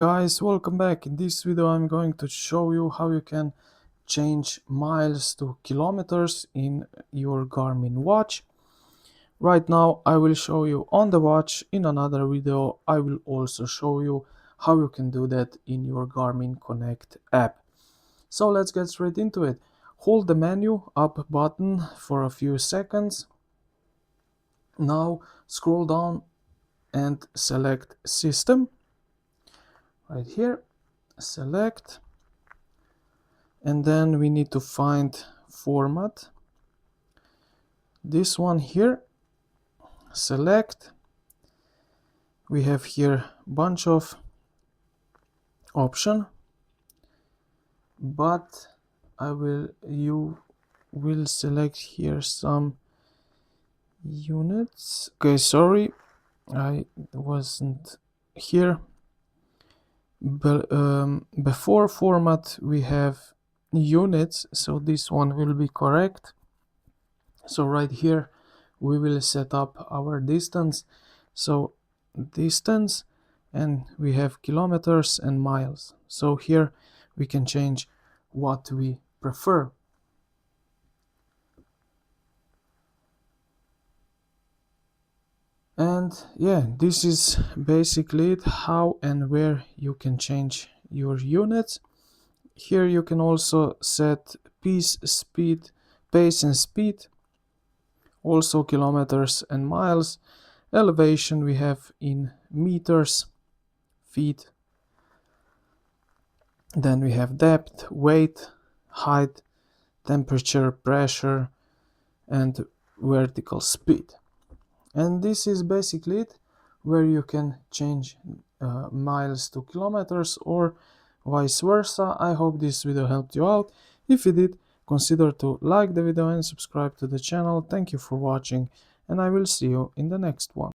Guys, welcome back. In this video I'm going to show you how you can change miles to kilometers in your Garmin watch. Right now I will show you on the watch. In another video I will also show you how you can do that in your Garmin Connect app. So let's get straight into it. Hold the menu up button for a few seconds. Now scroll down and select System. Right here, select, and then we need to find format. This one here, select. We have here bunch of option, but you will select here some units. Okay, sorry, I wasn't here. Before format we have units, so this one will be correct. So right here we will set up our distance, so distance, and we have kilometers and miles. So here we can change what we prefer. And yeah, this is basically it, how and where you can change your units. Here you can also set pace and speed, also kilometers and miles. Elevation we have in meters, feet. Then we have depth, weight, height, temperature, pressure, and vertical speed. And this is basically it, where you can change miles to kilometers or vice versa. I hope this video helped you out. If it did, consider to like the video and subscribe to the channel. Thank you for watching, and I will see you in the next one.